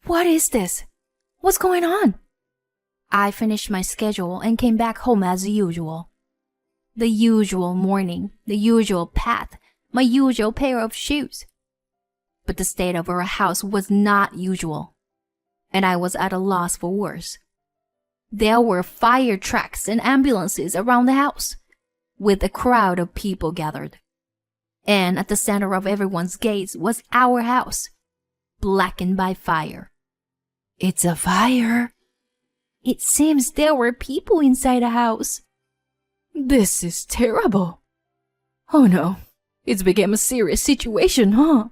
What is this? What's going on? I finished my schedule and came back home as usual. The usual morning, the usual path, my usual pair of shoes. But the state of our house was not usual, and I was at a loss for words. There were fire trucks and ambulances around the house, with a crowd of people gathered. And at the center of everyone's gaze was our house, blackened by fire. It's a fire. It seems there were people inside the house. This is terrible. Oh no, it's become a serious situation, huh?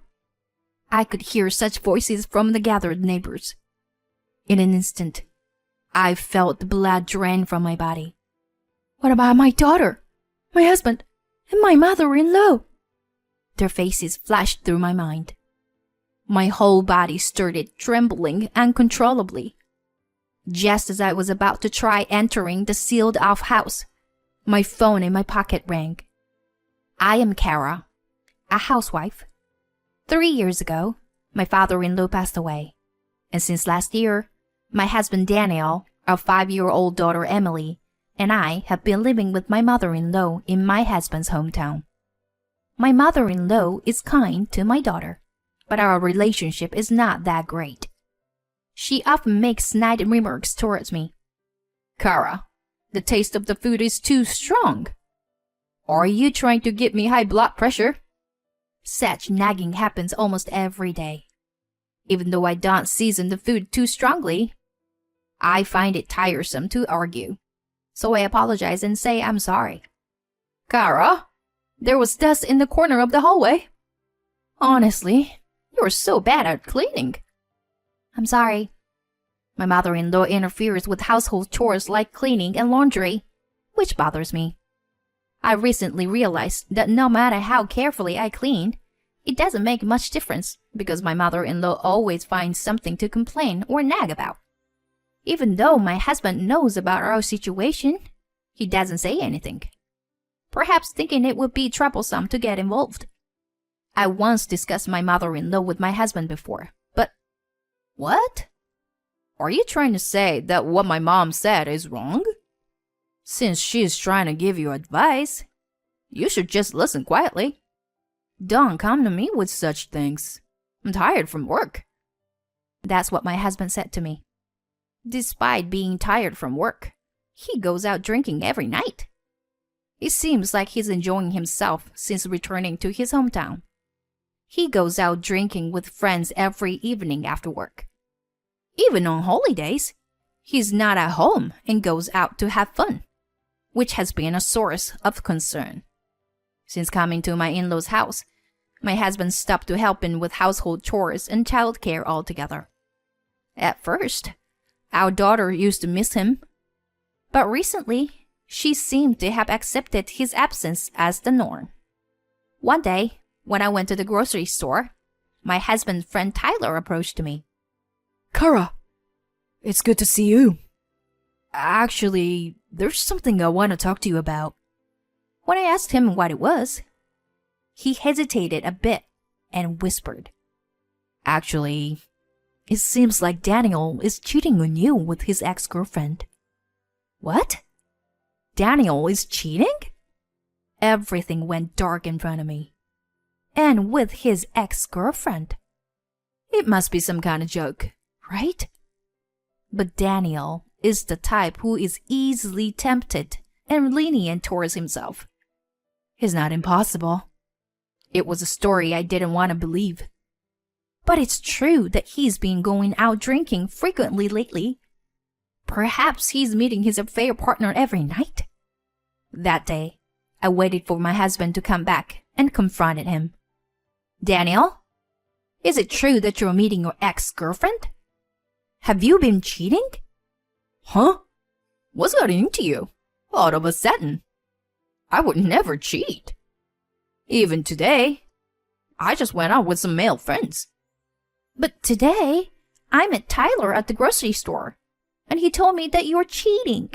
I could hear such voices from the gathered neighbors. In an instant, I felt the blood drain from my body. What about my daughter, my husband, and my mother-in-law? Their faces flashed through my mind. My whole body started trembling uncontrollably. Just as I was about to try entering the sealed-off house, my phone in my pocket rang. I am Kara, a housewife. 3 years ago, my father-in-law passed away, and since last year, my husband Daniel, our 5-year-old daughter Emily, and I have been living with my mother-in-law in my husband's hometown. My mother-in-law is kind to my daughter, but our relationship is not that great. She often makes snide remarks towards me. Kara, the taste of the food is too strong. Are you trying to give me high blood pressure? Such nagging happens almost every day. Even though I don't season the food too strongly, I find it tiresome to argue. So I apologize and say I'm sorry. Kara, there was dust in the corner of the hallway. Honestly, you're so bad at cleaning. I'm sorry. My mother-in-law interferes with household chores like cleaning and laundry, which bothers me. I recently realized that no matter how carefully I clean, it doesn't make much difference because my mother-in-law always finds something to complain or nag about. Even though my husband knows about our situation, he doesn't say anything, perhaps thinking it would be troublesome to get involved. I once discussed my mother-in-law with my husband before, but what? Are you trying to say that what my mom said is wrong? Since she's trying to give you advice, you should just listen quietly. Don't come to me with such things. I'm tired from work. That's what my husband said to me. Despite being tired from work, he goes out drinking every night. It seems like he's enjoying himself since returning to his hometown. He goes out drinking with friends every evening after work. Even on holidays, he's not at home and goes out to have fun, which has been a source of concern. Since coming to my in-laws' house, my husband stopped to help in with household chores and childcare altogether. At first, our daughter used to miss him, but recently, she seemed to have accepted his absence as the norm. One day, when I went to the grocery store, my husband's friend Tyler approached me. Kara, it's good to see you. Actually, there's something I want to talk to you about. When I asked him what it was, he hesitated a bit and whispered, Actually, it seems like Daniel is cheating on you with his ex-girlfriend. What? Daniel is cheating? Everything went dark in front of me. And with his ex-girlfriend. It must be some kind of joke, right? But Daniel is the type who is easily tempted and lenient towards himself. It's not impossible. It was a story I didn't want to believe. But it's true that he's been going out drinking frequently lately. Perhaps he's meeting his affair partner every night. That day, I waited for my husband to come back and confronted him. Daniel, is it true that you're meeting your ex-girlfriend? Have you been cheating? Huh? What's got into you? All of a sudden. I would never cheat. Even today, I just went out with some male friends. But today, I met Tyler at the grocery store, and he told me that you're cheating.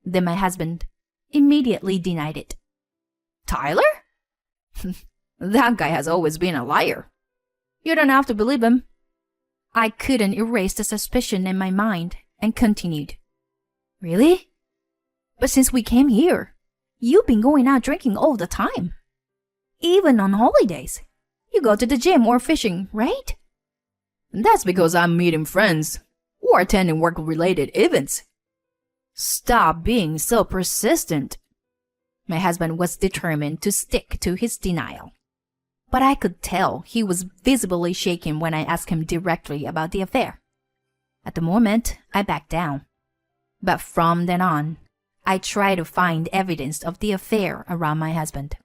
Then my husband immediately denied it. Tyler? That guy has always been a liar. You don't have to believe him. I couldn't erase the suspicion in my mind and continued. Really? But since we came here, you've been going out drinking all the time. Even on holidays. You go to the gym or fishing, right? That's because I'm meeting friends or attending work-related events. Stop being so persistent. My husband was determined to stick to his denial. But I could tell he was visibly shaken when I asked him directly about the affair. At the moment, I backed down. But from then on, I tried to find evidence of the affair around my husband.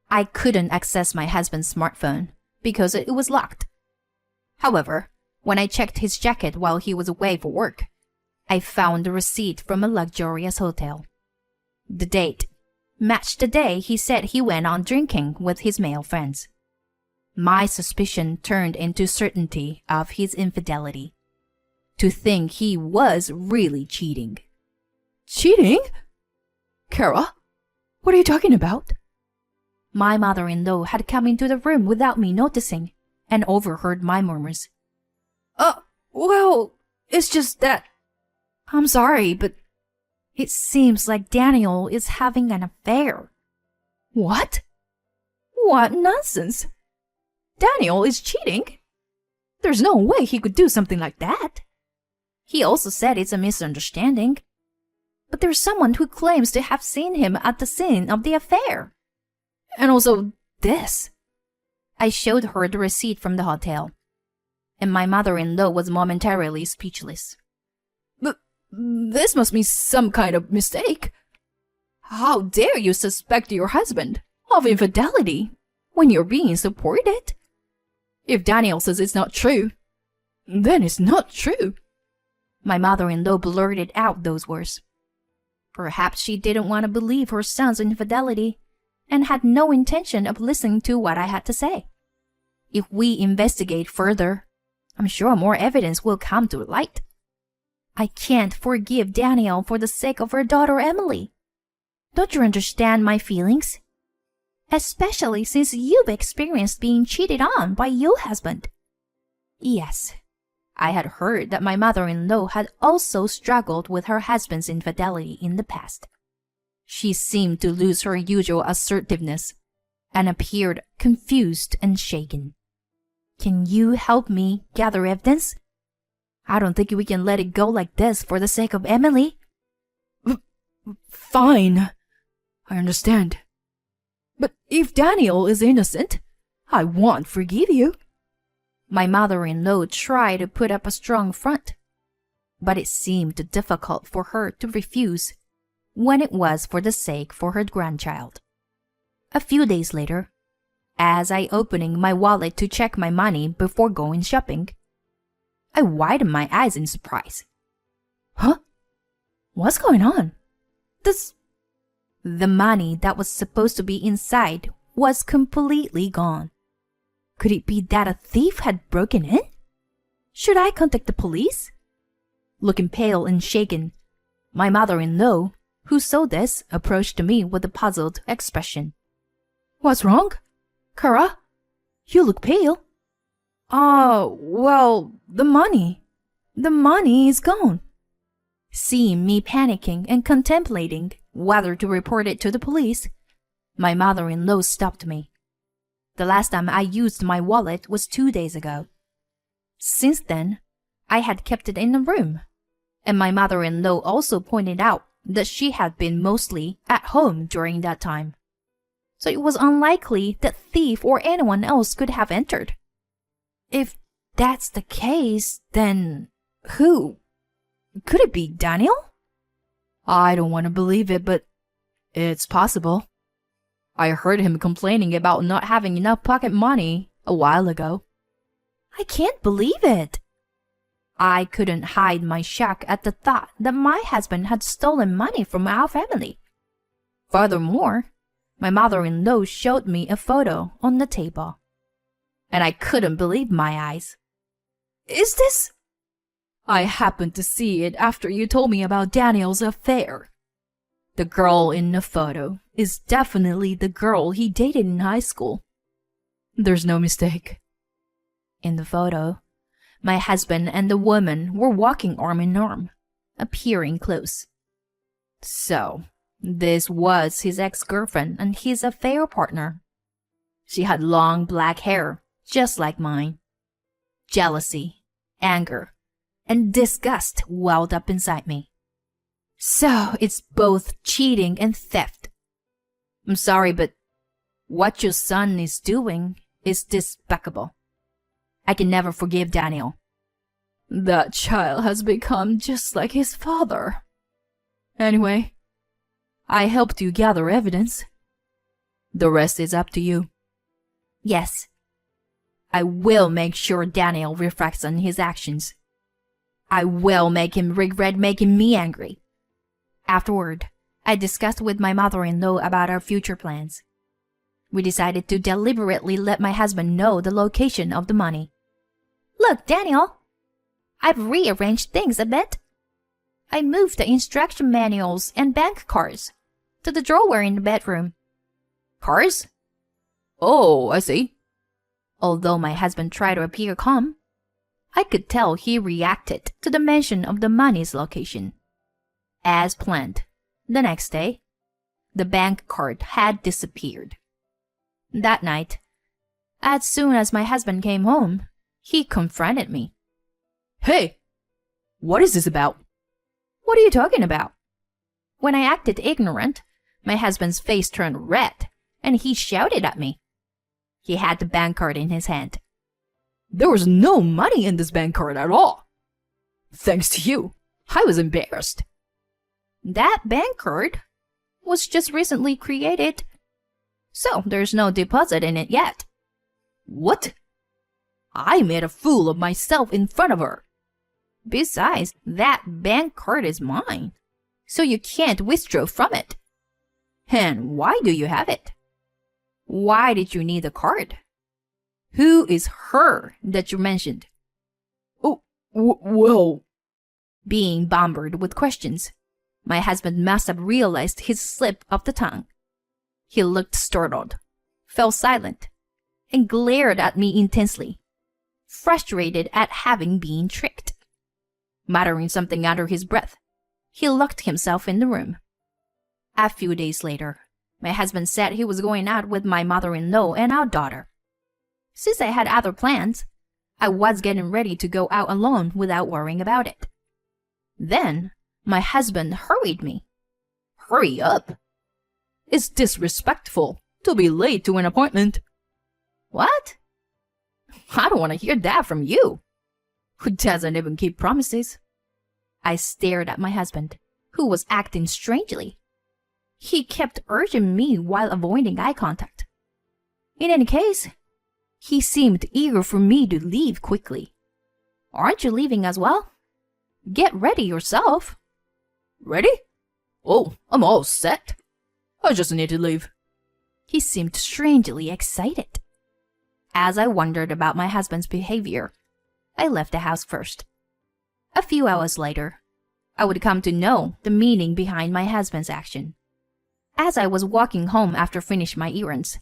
I couldn't access my husband's smartphone because it was locked. However, when I checked his jacket while he was away for work, I found a receipt from a luxurious hotel. The date matched the day he said he went on drinking with his male friends. My suspicion turned into certainty of his infidelity. To think he was really cheating. Cheating? Kara, what are you talking about? My mother-in-law had come into the room without me noticing and overheard my murmurs. Well, it's just that... I'm sorry, but... It seems like Daniel is having an affair. What? What nonsense! Daniel is cheating? There's no way he could do something like that. He also said it's a misunderstanding. But there's someone who claims to have seen him at the scene of the affair. And also this. I showed her the receipt from the hotel, and my mother-in-law was momentarily speechless. This must be some kind of mistake. How dare you suspect your husband of infidelity when you're being supported? If Daniel says it's not true, then it's not true. My mother-in-law blurted out those words. Perhaps she didn't want to believe her son's infidelity and had no intention of listening to what I had to say. If we investigate further, I'm sure more evidence will come to light. I can't forgive Daniel for the sake of her daughter Emily. Don't you understand my feelings? Especially since you've experienced being cheated on by your husband. Yes, I had heard that my mother-in-law had also struggled with her husband's infidelity in the past. She seemed to lose her usual assertiveness and appeared confused and shaken. Can you help me gather evidence? I don't think we can let it go like this for the sake of Emily. Fine. I understand. But if Daniel is innocent, I won't forgive you. My mother-in-law tried to put up a strong front, but it seemed difficult for her to refuse when it was for the sake for her grandchild. A few days later, as I opening my wallet to check my money before going shopping, I widened my eyes in surprise. Huh? What's going on? The money that was supposed to be inside was completely gone. Could it be that a thief had broken in? Should I contact the police? Looking pale and shaken, my mother-in-law, who saw this, approached me with a puzzled expression. What's wrong? Kara, you look pale. Well, the money is gone. Seeing me panicking and contemplating whether to report it to the police, my mother-in-law stopped me. The last time I used my wallet was 2 days ago. Since then, I had kept it in the room, and my mother-in-law also pointed out that she had been mostly at home during that time. So it was unlikely that thief or anyone else could have entered. If that's the case, then who? Could it be Daniel? I don't want to believe it, but it's possible. I heard him complaining about not having enough pocket money a while ago. I can't believe it. I couldn't hide my shock at the thought that my husband had stolen money from our family. Furthermore, my mother-in-law showed me a photo on the table, and I couldn't believe my eyes. Is this? I happened to see it after you told me about Daniel's affair. The girl in the photo is definitely the girl he dated in high school. There's no mistake. In the photo, my husband and the woman were walking arm in arm, appearing close. So, this was his ex-girlfriend and his affair partner. She had long black hair, just like mine. Jealousy, anger, and disgust welled up inside me. So, it's both cheating and theft. I'm sorry, but what your son is doing is despicable. I can never forgive Daniel. That child has become just like his father. Anyway, I helped you gather evidence. The rest is up to you. Yes. I will make sure Daniel reflects on his actions. I will make him regret making me angry. Afterward, I discussed with my mother-in-law about our future plans. We decided to deliberately let my husband know the location of the money. Look, Daniel, I've rearranged things a bit. I moved the instruction manuals and bank cards to the drawer in the bedroom. Cards? Oh, I see. Although my husband tried to appear calm, I could tell he reacted to the mention of the money's location. As planned, the next day, the bank card had disappeared. That night, as soon as my husband came home, he confronted me. Hey, what is this about? What are you talking about? When I acted ignorant, my husband's face turned red, and he shouted at me. He had the bank card in his hand. There was no money in this bank card at all. Thanks to you, I was embarrassed. That bank card was just recently created, so there's no deposit in it yet. What? I made a fool of myself in front of her. Besides, that bank card is mine, so you can't withdraw from it. And why do you have it? Why did you need the card? Who is her that you mentioned? Oh, well... Being bombarded with questions, my husband must have realized his slip of the tongue. He looked startled, fell silent, and glared at me intensely, frustrated at having been tricked. Muttering something under his breath, he locked himself in the room. A few days later, my husband said he was going out with my mother-in-law and our daughter. Since I had other plans, I was getting ready to go out alone without worrying about it. Then, my husband hurried me. Hurry up. It's disrespectful to be late to an appointment. What? I don't want to hear that from you, who doesn't even keep promises. I stared at my husband, who was acting strangely. He kept urging me while avoiding eye contact. In any case, he seemed eager for me to leave quickly. Aren't you leaving as well? Get ready yourself. Ready? Oh, I'm all set. I just need to leave. He seemed strangely excited. As I wondered about my husband's behavior, I left the house first. A few hours later, I would come to know the meaning behind my husband's action. As I was walking home after finishing my errands,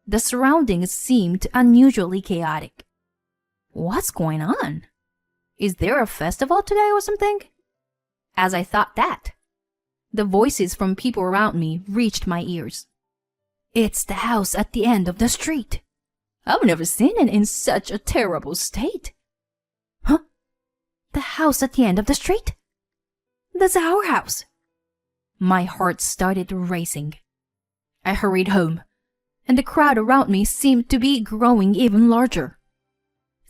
the surroundings seemed unusually chaotic. What's going on? Is there a festival today or something? As I thought that, the voices from people around me reached my ears. It's the house at the end of the street. I've never seen it in such a terrible state. Huh? The house at the end of the street? That's our house. My heart started racing. I hurried home, and the crowd around me seemed to be growing even larger.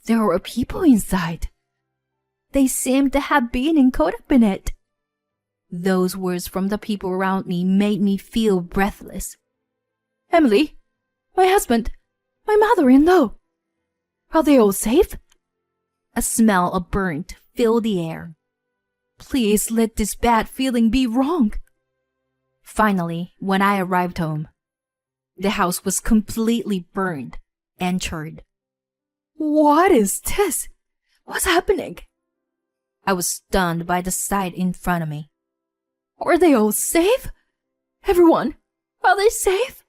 There were people inside. They seemed to have been caught up in it. Those words from the people around me made me feel breathless. Emily, my husband, my mother-in-law, are they all safe? A smell of burnt filled the air. Please let this bad feeling be wrong. Finally, when I arrived home, the house was completely burned and charred. What is this? What's happening? I was stunned by the sight in front of me. Are they all safe? Everyone, are they safe?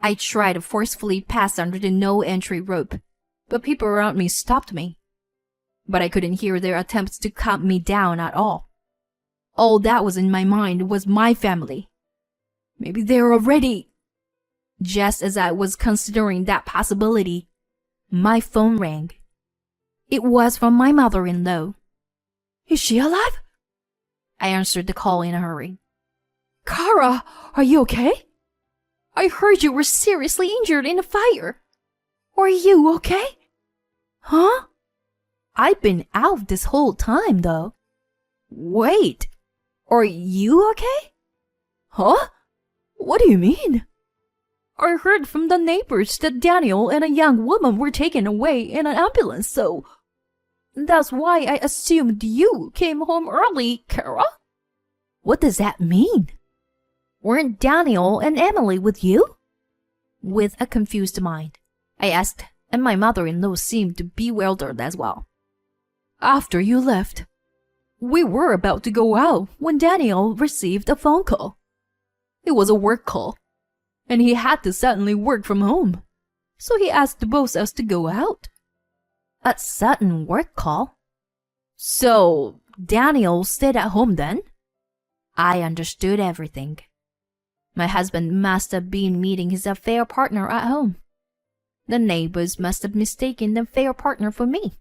I tried to forcefully pass under the no-entry rope, but people around me stopped me. but I couldn't hear their attempts to calm me down at all. All that was in my mind was my family. Maybe they're already... Just as I was considering that possibility, my phone rang. It was from my mother-in-law. Is she alive? I answered the call in a hurry. Kara, are you okay? I heard you were seriously injured in a fire. Are you okay? Huh? I've been out this whole time, though. Wait, are you okay? Huh? What do you mean? I heard from the neighbors that Daniel and a young woman were taken away in an ambulance, so... That's why I assumed you came home early, Kara. What does that mean? Weren't Daniel and Emily with you? With a confused mind, I asked, and my mother-in-law seemed bewildered as well. After you left, we were about to go out when Daniel received a phone call. It was a work call, and he had to suddenly work from home, so he asked both us to go out. A sudden work call? So, Daniel stayed at home then? I understood everything. My husband must have been meeting his affair partner at home. The neighbors must have mistaken the affair partner for me.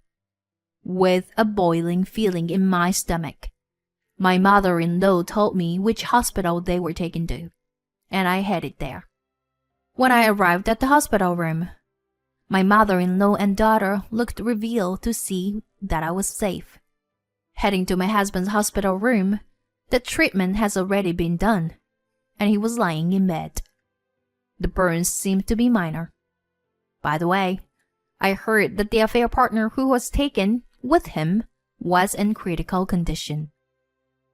With a boiling feeling in my stomach, my mother-in-law told me which hospital they were taken to, and I headed there. When I arrived at the hospital room, my mother-in-law and daughter looked revealed to see that I was safe. Heading to my husband's hospital room, the treatment has already been done, and he was lying in bed. The burns seemed to be minor. By the way, I heard that the affair partner who was taken with him was in critical condition.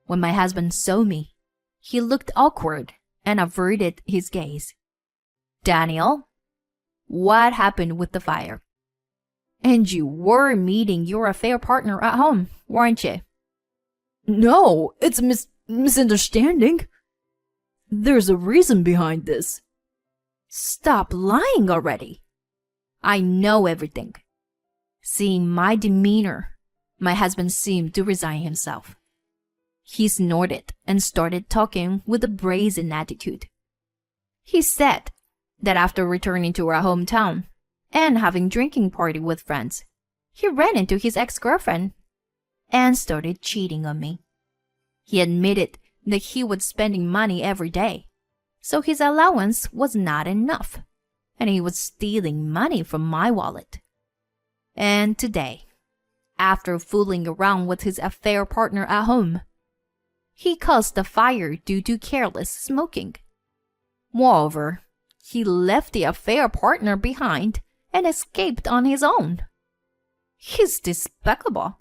When my husband saw me, he looked awkward and averted his gaze. Daniel, what happened with the fire? And you were meeting your affair partner at home, weren't you? No, it's a misunderstanding. There's a reason behind this. Stop lying already. I know everything. Seeing my demeanor, my husband seemed to resign himself. He snorted and started talking with a brazen attitude. He said that after returning to our hometown and having drinking party with friends, he ran into his ex-girlfriend and started cheating on me. He admitted that he was spending money every day, so his allowance was not enough, and he was stealing money from my wallet. And today, after fooling around with his affair partner at home, he caused the fire due to careless smoking. Moreover, he left the affair partner behind and escaped on his own. He's despicable.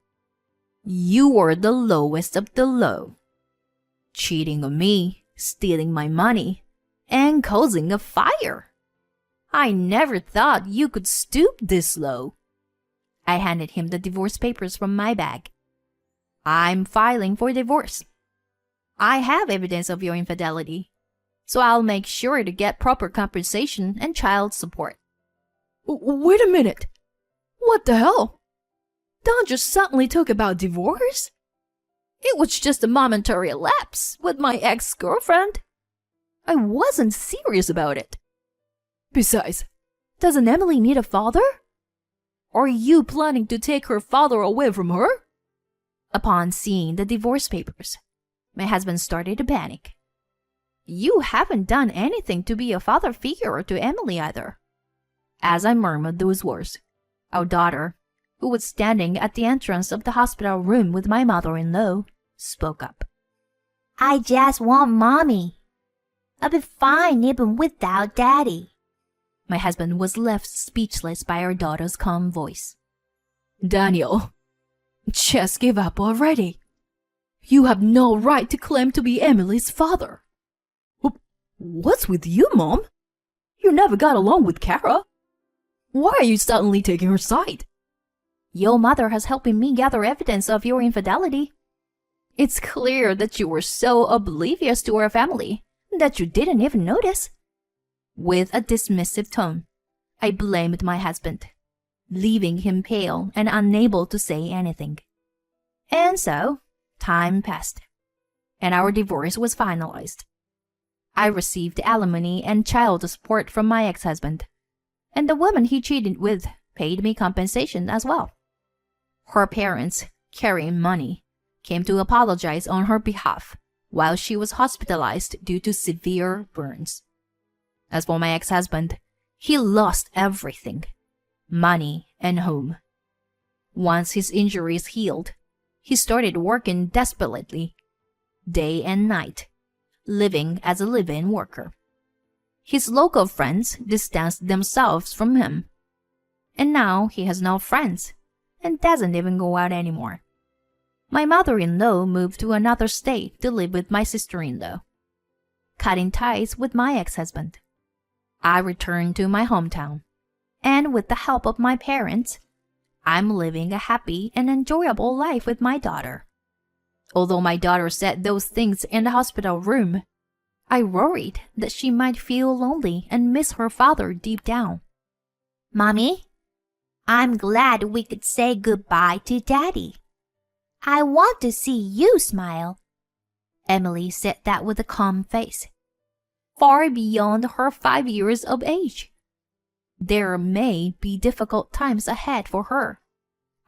You are the lowest of the low. Cheating on me, stealing my money, and causing a fire. I never thought you could stoop this low. I handed him the divorce papers from my bag. I'm filing for divorce. I have evidence of your infidelity, so I'll make sure to get proper compensation and child support. Wait a minute. What the hell? Don't just suddenly talk about divorce? It was just a momentary lapse with my ex-girlfriend. I wasn't serious about it. Besides, doesn't Emily need a father? Are you planning to take her father away from her? Upon seeing the divorce papers, my husband started to panic. You haven't done anything to be a father figure to Emily either. As I murmured those words, our daughter, who was standing at the entrance of the hospital room with my mother-in-law, spoke up. I just want mommy. I'll be fine even without daddy. My husband was left speechless by our daughter's calm voice. Daniel, just give up already. You have no right to claim to be Emily's father. What's with you, Mom? You never got along with Kara. Why are you suddenly taking her side? Your mother has helped me gather evidence of your infidelity. It's clear that you were so oblivious to our family that you didn't even notice. With a dismissive tone, I blamed my husband. leaving him pale and unable to say anything. And so, time passed, and our divorce was finalized. I received alimony and child support from my ex-husband, and the woman he cheated with paid me compensation as well. Her parents, carrying money, came to apologize on her behalf while she was hospitalized due to severe burns. As for my ex-husband, he lost everything, money and home. Once his injuries healed, he started working desperately, day and night, living as a live-in worker. His local friends distanced themselves from him, and now he has no friends and doesn't even go out anymore. My mother-in-law moved to another state to live with my sister-in-law, cutting ties with my ex-husband. I returned to my hometown, and with the help of my parents, I'm living a happy and enjoyable life with my daughter. Although my daughter said those things in the hospital room, I worried that she might feel lonely and miss her father deep down. Mommy, I'm glad we could say goodbye to Daddy. I want to see you smile. Emily said that with a calm face, far beyond her 5 years of age. There may be difficult times ahead for her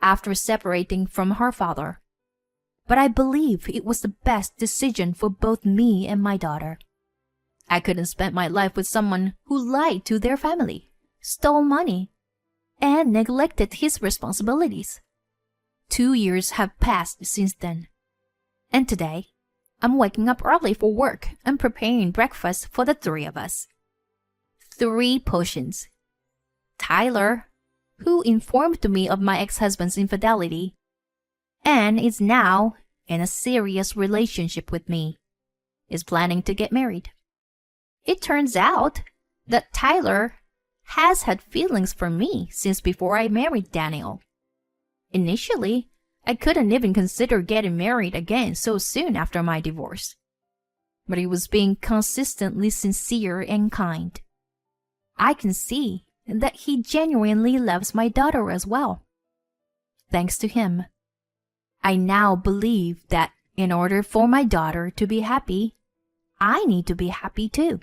after separating from her father, but I believe it was the best decision for both me and my daughter. I couldn't spend my life with someone who lied to their family, stole money, and neglected his responsibilities. 2 years have passed since then, and today I'm waking up early for work and preparing breakfast for the 3 of us. 3 portions. Tyler, who informed me of my ex-husband's infidelity, and is now in a serious relationship with me, is planning to get married. It turns out that Tyler has had feelings for me since before I married Daniel. Initially, I couldn't even consider getting married again so soon after my divorce, but he was being consistently sincere and kind. I can see that he genuinely loves my daughter as well. Thanks to him, I now believe that in order for my daughter to be happy, I need to be happy too.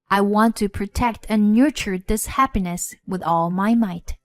I want to protect and nurture this happiness with all my might.